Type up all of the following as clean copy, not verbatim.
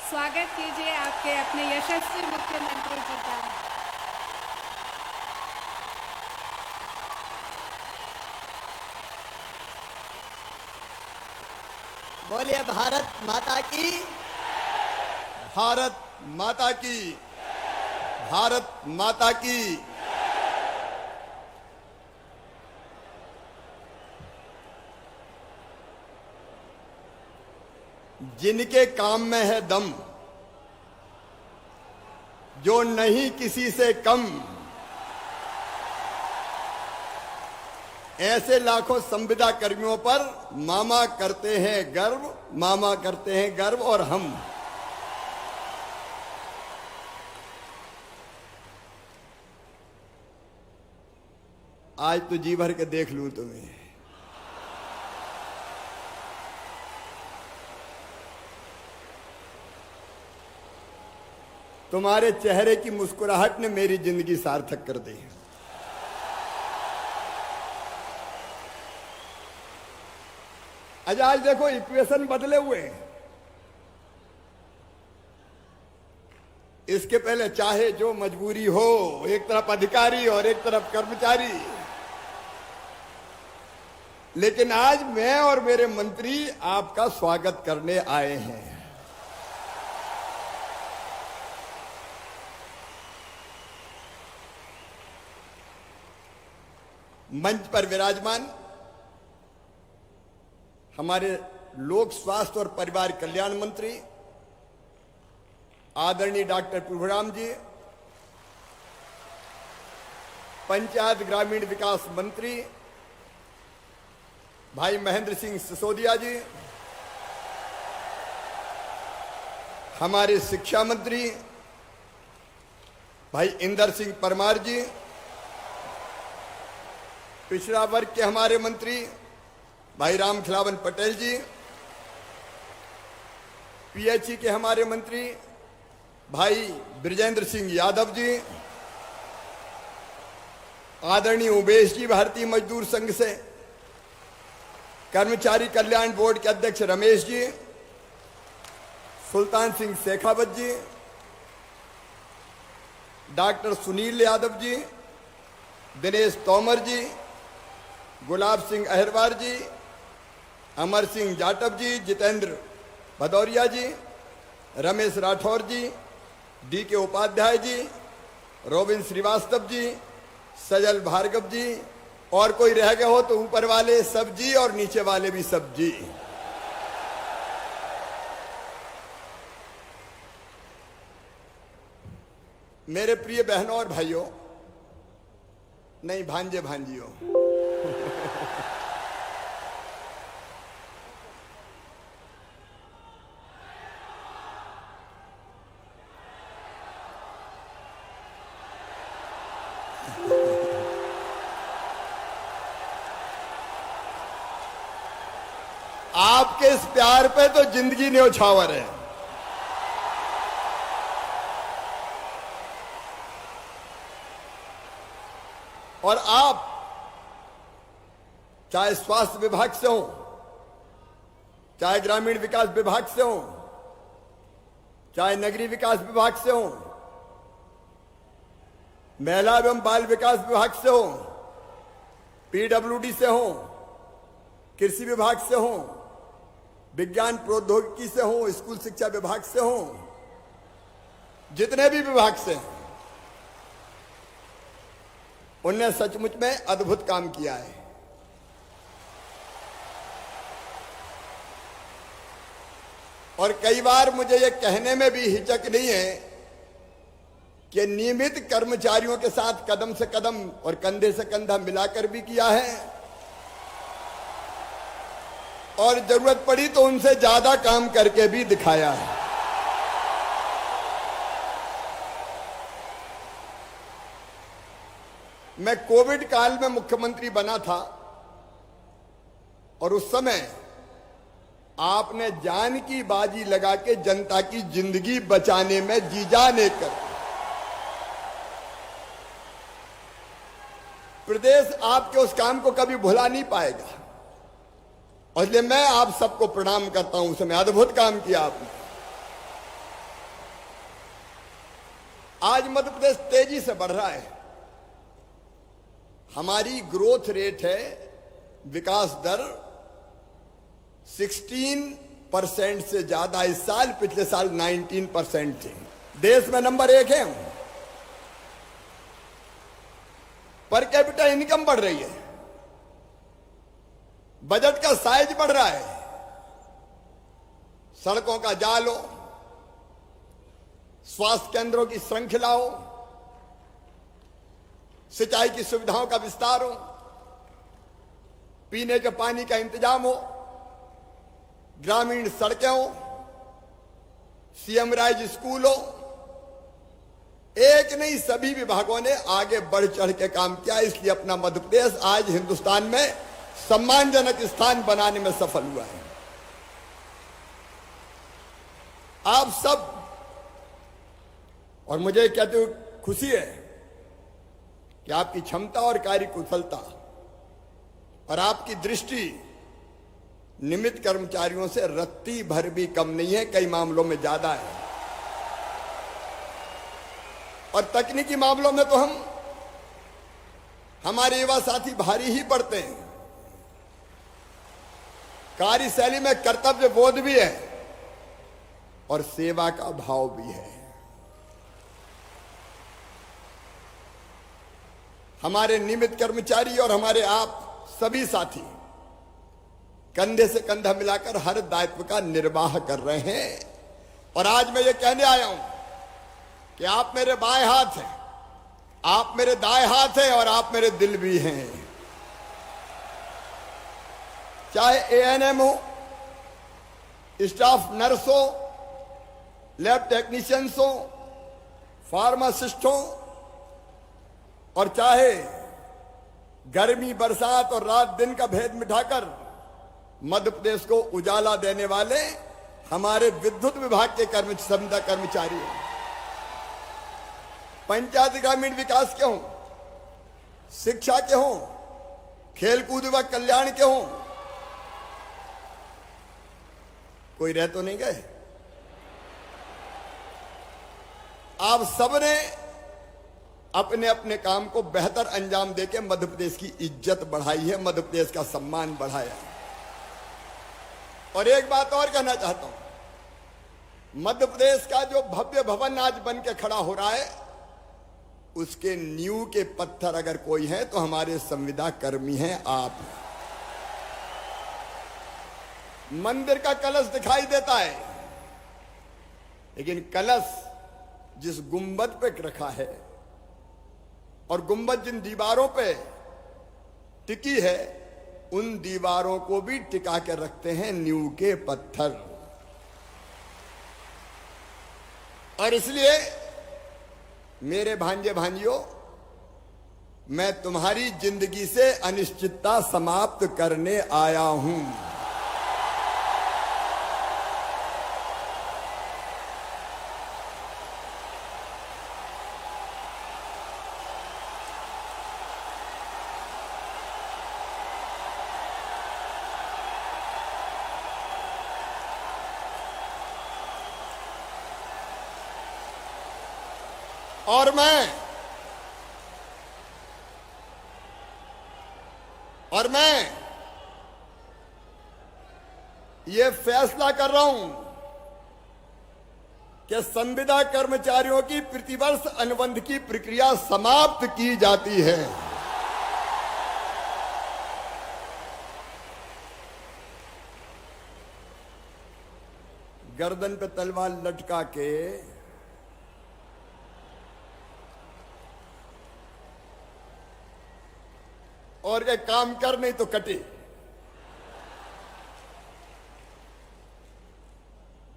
स्वागत कीजिए आपके अपने यशस्वी मुख्यमंत्री जी का। बोलिए भारत माता की। भारत माता की। भारत माता की। जिनके काम में है दम, जो नहीं किसी से कम, ऐसे लाखों संविदा कर्मियों पर मामा करते हैं गर्व, मामा करते हैं गर्व। और हम आज तो जी भर के देख लूं तुम्हें। तुम्हारे चेहरे की मुस्कुराहट ने मेरी जिंदगी सार्थक कर दी। आज देखो इक्वेशन बदले हुए हैं। इसके पहले चाहे जो मजबूरी हो, एक तरफ अधिकारी और एक तरफ कर्मचारी, लेकिन आज मैं और मेरे मंत्री आपका स्वागत करने आए हैं। मंच पर विराजमान हमारे लोक स्वास्थ्य और परिवार कल्याण मंत्री आदरणीय डॉक्टर प्रभुराम जी, पंचायत ग्रामीण विकास मंत्री भाई महेंद्र सिंह सिसोदिया जी, हमारे शिक्षा मंत्री भाई इंदर सिंह परमार जी, पिछड़ा वर्ग के हमारे मंत्री भाई राम खिलावन पटेल जी, पीएचई के हमारे मंत्री भाई ब्रिजेंद्र सिंह यादव जी, आदरणीय उमेश जी भारतीय मजदूर संघ से, कर्मचारी कल्याण बोर्ड के अध्यक्ष रमेश जी, सुल्तान सिंह शेखावत जी, डॉक्टर सुनील यादव जी, दिनेश तोमर जी, गुलाब सिंह अहिरवार जी, अमर सिंह जाटव जी, जितेंद्र भदौरिया जी, रमेश राठौर जी, डी के उपाध्याय जी, रोबिन श्रीवास्तव जी, सजल भार्गव जी, और कोई रह गए हो तो ऊपर वाले सब जी और नीचे वाले भी सब जी। मेरे प्रिय बहनों और भाइयों, नहीं भांजे भांजियों, आपके इस प्यार पे तो जिंदगी न्योछावर है। और आप चाहे स्वास्थ्य विभाग से हो, चाहे ग्रामीण विकास विभाग से हो, चाहे नगरीय विकास विभाग से हो, महिला एवं बाल विकास विभाग से हो, पीडब्ल्यूडी से हो, कृषि विभाग से हो, विज्ञान प्रौद्योगिकी से हो, स्कूल शिक्षा विभाग से हो, जितने भी विभाग से हैं, उनने सचमुच में अद्भुत काम किया है। और कई बार मुझे ये कहने में भी हिचक नहीं है कि नियमित कर्मचारियों के साथ कदम से कदम और कंधे से कंधा मिलाकर भी किया है, और जरूरत पड़ी तो उनसे ज्यादा काम करके भी दिखाया है। मैं कोविड काल में मुख्यमंत्री बना था, और उस समय आपने जान की बाजी लगा के जनता की जिंदगी बचाने में जी जान कर प्रदेश आपके उस काम को कभी भुला नहीं पाएगा। और इसलिए मैं आप सबको प्रणाम करता हूं, उसमें अद्भुत काम किया आपने। आज मध्य प्रदेश तेजी से बढ़ रहा है। हमारी ग्रोथ रेट है, विकास दर 16% से ज्यादा इस साल, पिछले साल 19% थी। देश में नंबर 1 है हम। पर कैपिटा इनकम बढ़ रही है, बजट का साइज बढ़ रहा है, सड़कों का जाल हो, स्वास्थ्य केंद्रों की श्रृंखला हो, सिंचाई की सुविधाओं का विस्तार हो, पीने के पानी का इंतजाम हो, ग्रामीण सड़कें हो, सीएम राइज स्कूल हो, एक नहीं सभी विभागों ने आगे बढ़ चढ़ के काम किया। इसलिए अपना मध्य प्रदेश आज हिंदुस्तान में सम्मानजनक स्थान बनाने में सफल हुआ है। आप सब, और मुझे कहते हुए खुशी है कि आपकी क्षमता और कार्यकुशलता और आपकी दृष्टि निमित्त कर्मचारियों से रत्ती भर भी कम नहीं है, कई मामलों में ज्यादा है। और तकनीकी मामलों में तो हमारे युवा साथी भारी ही पड़ते हैं। कार्यशैली में कर्तव्य बोध भी है और सेवा का भाव भी है। हमारे नियमित कर्मचारी और हमारे आप सभी साथी कंधे से कंधा मिलाकर हर दायित्व का निर्वाह कर रहे हैं। और आज मैं ये कहने आया हूं कि आप मेरे बाएं हाथ हैं, आप मेरे दाएं हाथ हैं और आप मेरे दिल भी हैं। चाहे एएनएम हो, स्टाफ नर्स हो, लैब टेक्नीशियंस हो, फार्मासिस्ट हो, और चाहे गर्मी बरसात और रात दिन का भेद मिटाकर मध्य प्रदेश को उजाला देने वाले हमारे विद्युत विभाग के कर्मचारी हैं, पंचायत ग्रामीण विकास के हों, शिक्षा के हों, खेलकूद व कल्याण के हों, कोई रह तो नहीं गए। आप सबने अपने अपने काम को बेहतर अंजाम देके मध्य प्रदेश की इज्जत बढ़ाई है, मध्य प्रदेश का सम्मान बढ़ाया है। और एक बात और कहना चाहता हूं, मध्य प्रदेश का जो भव्य भवन आज बन के खड़ा हो रहा है, उसके नींव के पत्थर अगर कोई है तो हमारे संविदा कर्मी हैं आप। मंदिर का कलश दिखाई देता है, लेकिन कलश जिस गुंबद पे रखा है और गुंबद जिन दीवारों पे टिकी है, उन दीवारों को भी टिका के रखते हैं नींव के पत्थर। और इसलिए मेरे भांजे भांजियों, मैं तुम्हारी जिंदगी से अनिश्चितता समाप्त करने आया हूं। और मैं ये फैसला कर रहा हूं कि संविदा कर्मचारियों की प्रतिवर्ष अनुबंध की प्रक्रिया समाप्त की जाती है। गर्दन पे तलवार लटका के और ये काम कर नहीं तो कटे।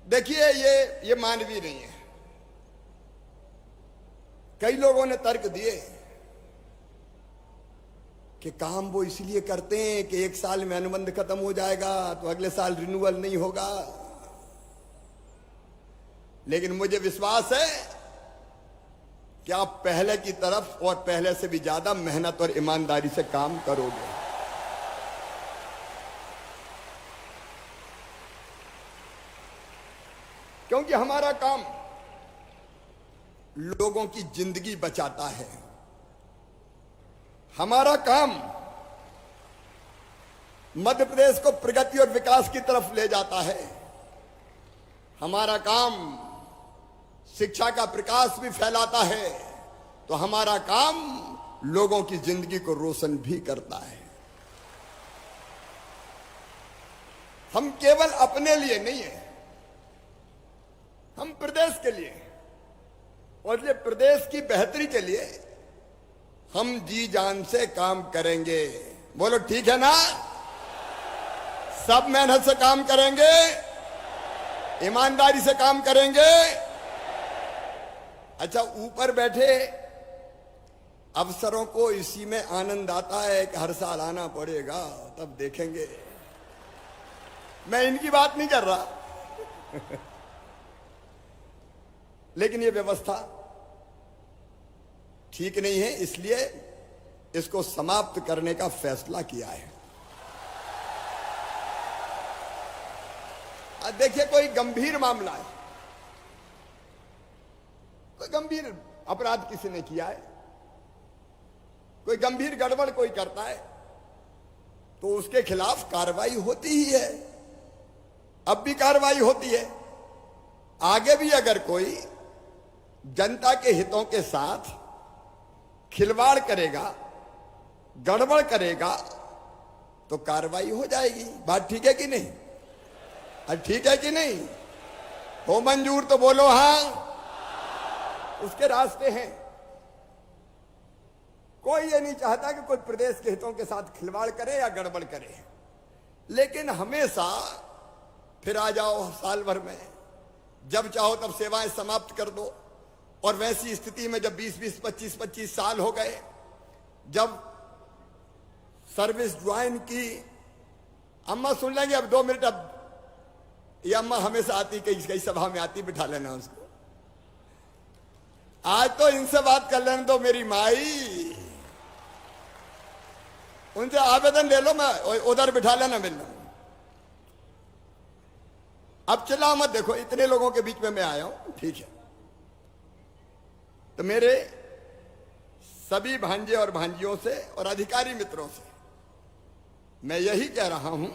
देखिए, ये मानवीय नहीं है। कई लोगों ने तर्क दिए कि काम वो इसलिए करते हैं कि एक साल में अनुबंध खत्म हो जाएगा तो अगले साल रिन्यूअल नहीं होगा। लेकिन मुझे विश्वास है कि आप पहले की तरफ और पहले से भी ज्यादा मेहनत और ईमानदारी से काम करोगे। क्योंकि हमारा काम लोगों की जिंदगी बचाता है। हमारा काम मध्य प्रदेश को प्रगति और विकास की तरफ ले जाता है। हमारा काम शिक्षा का प्रकाश भी फैलाता है, तो हमारा काम लोगों की जिंदगी को रोशन भी करता है। हम केवल अपने लिए नहीं है, हम प्रदेश के लिए और ये प्रदेश की बेहतरी के लिए हम जी जान से काम करेंगे। बोलो ठीक है ना? सब मेहनत से काम करेंगे, ईमानदारी से काम करेंगे। अच्छा, ऊपर बैठे अफसरों को इसी में आनंद आता है कि हर साल आना पड़ेगा, तब देखेंगे। मैं इनकी बात नहीं कर रहा लेकिन ये व्यवस्था ठीक नहीं है, इसलिए इसको समाप्त करने का फैसला किया है। देखिए, कोई गंभीर मामला है, कोई गंभीर अपराध किसी ने किया है, कोई गंभीर गड़बड़ कोई करता है, तो उसके खिलाफ कार्रवाई होती ही है। अब भी कार्रवाई होती है, आगे भी अगर कोई जनता के हितों के साथ खिलवाड़ करेगा, गड़बड़ करेगा, तो कार्रवाई हो जाएगी। बात ठीक है कि नहीं? ठीक है कि नहीं? हो मंजूर तो बोलो हाँ। उसके रास्ते हैं। कोई ये नहीं चाहता कि कोई प्रदेश के हितों के साथ खिलवाड़ करे या गड़बड़ करे, लेकिन हमेशा फिर आ जाओ साल भर में, जब चाहो तब सेवाएं समाप्त कर दो। और वैसी स्थिति में जब 20-20, 25-25 साल हो गए, जब सर्विस ज्वाइन की, अम्मा सुन लेंगे अब 2 मिनट। अब ये अम्मा हमेशा आती, कई सभा में आती, बिठा लेना उसको। आज तो इनसे बात कर लेने दो, मेरी माई, उनसे आवेदन ले लो, मैं उधर बिठा लेना मिलना। अब चिल्ला मत, देखो इतने लोगों के बीच में मैं आया हूं, ठीक है? तो मेरे सभी भांजे और भांजियों से और अधिकारी मित्रों से मैं यही कह रहा हूं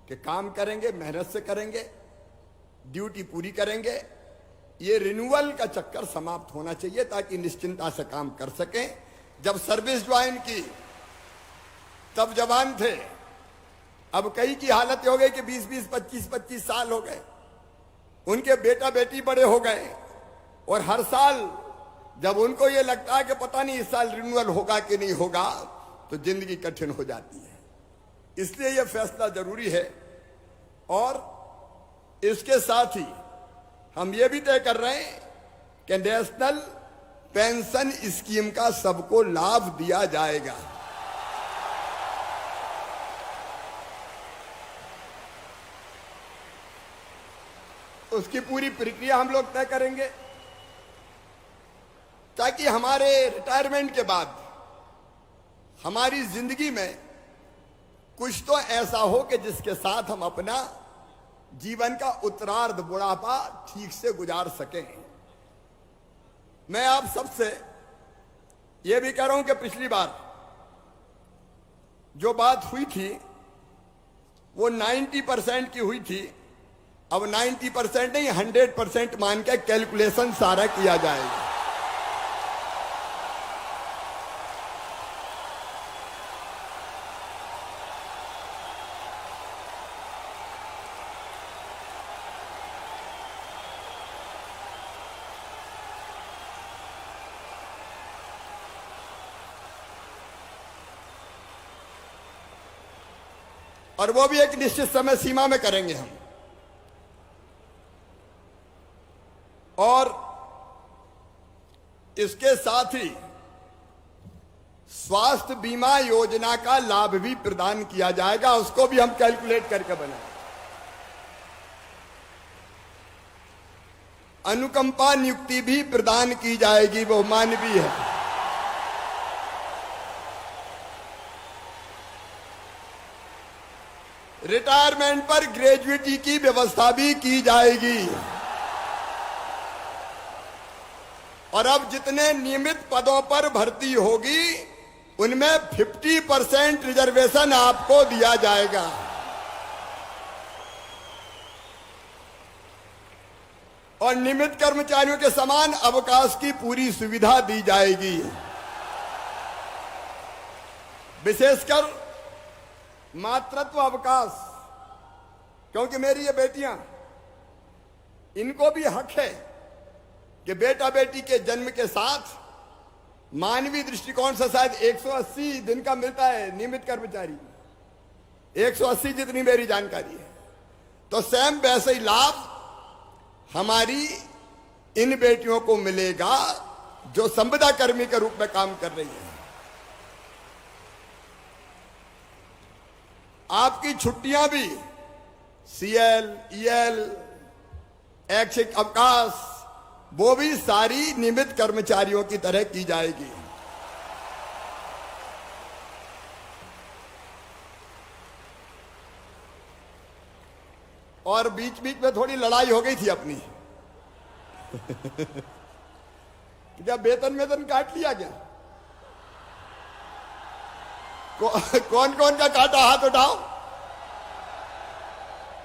कि काम करेंगे, मेहनत से करेंगे, ड्यूटी पूरी करेंगे। ये रिन्यूअल का चक्कर समाप्त होना चाहिए ताकि निश्चिंता से काम कर सकें। जब सर्विस ज्वाइन की तब जवान थे, अब कई की हालत हो गई कि 20-20, 25-25 साल हो गए, उनके बेटा बेटी बड़े हो गए, और हर साल जब उनको ये लगता है कि पता नहीं इस साल रिन्यूअल होगा कि नहीं होगा, तो जिंदगी कठिन हो जाती है। इसलिए यह फैसला जरूरी है। और इसके साथ ही हम ये भी तय कर रहे हैं कि नेशनल पेंशन स्कीम का सबको लाभ दिया जाएगा। उसकी पूरी प्रक्रिया हम लोग तय करेंगे ताकि हमारे रिटायरमेंट के बाद हमारी जिंदगी में कुछ तो ऐसा हो कि जिसके साथ हम अपना जीवन का उत्तरार्ध, बुढ़ापा ठीक से गुजार सकें। मैं आप सबसे यह भी कह रहा हूं कि पिछली बार जो बात हुई थी वो 90% की हुई थी। अब 90% नहीं, 100% मान के कैलकुलेशन सारा किया जाएगा। और वो भी एक निश्चित समय सीमा में करेंगे हम। और इसके साथ ही स्वास्थ्य बीमा योजना का लाभ भी प्रदान किया जाएगा, उसको भी हम कैलकुलेट करके बनाएंगे। अनुकंपा नियुक्ति भी प्रदान की जाएगी, वो मानवीय है। रिटायरमेंट पर ग्रेजुएटी की व्यवस्था भी की जाएगी। और अब जितने नियमित पदों पर भर्ती होगी उनमें 50% रिजर्वेशन आपको दिया जाएगा। और नियमित कर्मचारियों के समान अवकाश की पूरी सुविधा दी जाएगी। विशेषकर मातृत्व अवकाश, क्योंकि मेरी ये बेटियां, इनको भी हक है कि बेटा बेटी के जन्म के साथ मानवीय दृष्टिकोण से शायद 180 दिन का मिलता है नियमित कर्मचारी, 180 जितनी मेरी जानकारी है। तो सेम वैसे ही लाभ हमारी इन बेटियों को मिलेगा जो संविदा कर्मी के रूप में काम कर रही है। आपकी छुट्टियां भी सीएल, ईएल, ऐच्छिक अवकाश, वो भी सारी नियमित कर्मचारियों की तरह की जाएगी। और बीच बीच में थोड़ी लड़ाई हो गई थी अपनी क्या वेतन वेतन काट लिया क्या? कौन कौन का काटा, हाथ उठाओ।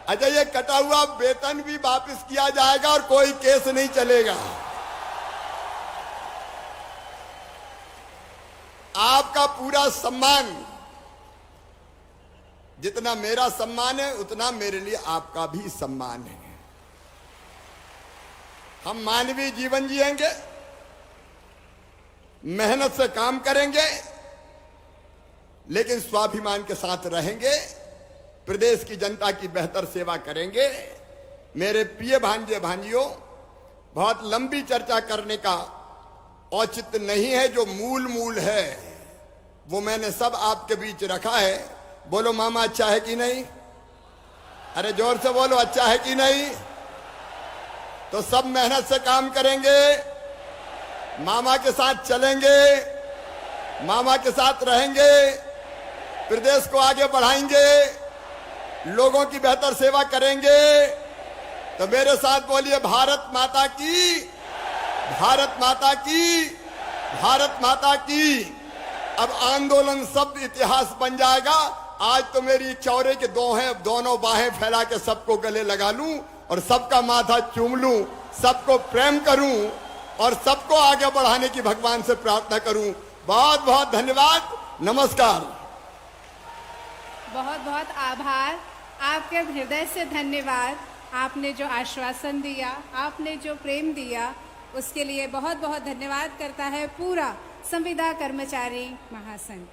अच्छा, ये कटा हुआ वेतन भी वापस किया जाएगा और कोई केस नहीं चलेगा। आपका पूरा सम्मान, जितना मेरा सम्मान है उतना मेरे लिए आपका भी सम्मान है। हम मानवीय जीवन जिएंगे, मेहनत से काम करेंगे, लेकिन स्वाभिमान के साथ रहेंगे, प्रदेश की जनता की बेहतर सेवा करेंगे। मेरे प्रिय भांजे भांजियों, बहुत लंबी चर्चा करने का औचित्य नहीं है। जो मूल है वो मैंने सब आपके बीच रखा है। बोलो मामा, अच्छा है कि नहीं? अरे जोर से बोलो, अच्छा है कि नहीं? तो सब मेहनत से काम करेंगे, मामा के साथ चलेंगे, मामा के साथ रहेंगे, प्रदेश को आगे बढ़ाएंगे, लोगों की बेहतर सेवा करेंगे। तो मेरे साथ बोलिए, भारत माता की, भारत माता की, भारत माता की। अब आंदोलन शब्द इतिहास बन जाएगा। आज तो मेरी चौरे के दोनों बाहें फैला के सबको गले लगा लूं और सबका माथा चूम लूं, सबको प्रेम करूं और सबको आगे बढ़ाने की भगवान से प्रार्थना करूं। बहुत बहुत धन्यवाद, नमस्कार। बहुत बहुत आभार, आपके हृदय से धन्यवाद। आपने जो आश्वासन दिया, आपने जो प्रेम दिया, उसके लिए बहुत बहुत धन्यवाद करता है पूरा संविदा कर्मचारी महासंघ।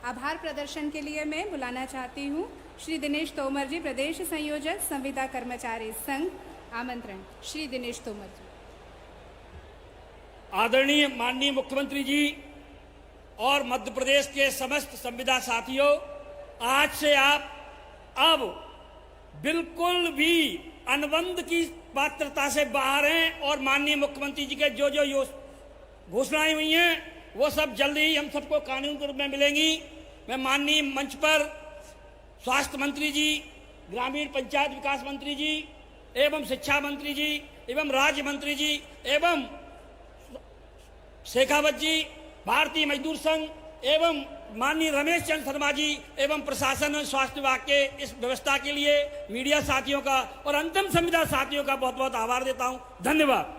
आभार प्रदर्शन के लिए मैं बुलाना चाहती हूँ श्री दिनेश तोमर जी, प्रदेश संयोजक संविदा कर्मचारी संघ। आमंत्रण श्री दिनेश तोमर जी। आदरणीय माननीय मुख्यमंत्री जी और मध्य प्रदेश के समस्त संविदा साथियों, आज से आप अब बिल्कुल भी अनुबंध की पात्रता से बाहर हैं और माननीय मुख्यमंत्री जी के जो जो घोषणाएं हुई हैं वो सब जल्दी ही हम सबको कानून के रूप में मिलेंगी। मैं माननीय मंच पर स्वास्थ्य मंत्री जी, ग्रामीण पंचायत विकास मंत्री जी एवं शिक्षा मंत्री जी एवं राज्य मंत्री जी एवं शेखावत जी, भारतीय मजदूर संघ एवं माननीय रमेश चंद्र शर्मा जी एवं प्रशासन और स्वास्थ्य विभाग के इस व्यवस्था के लिए मीडिया साथियों का और अंतिम संविदा साथियों का बहुत बहुत आभार देता हूं। धन्यवाद।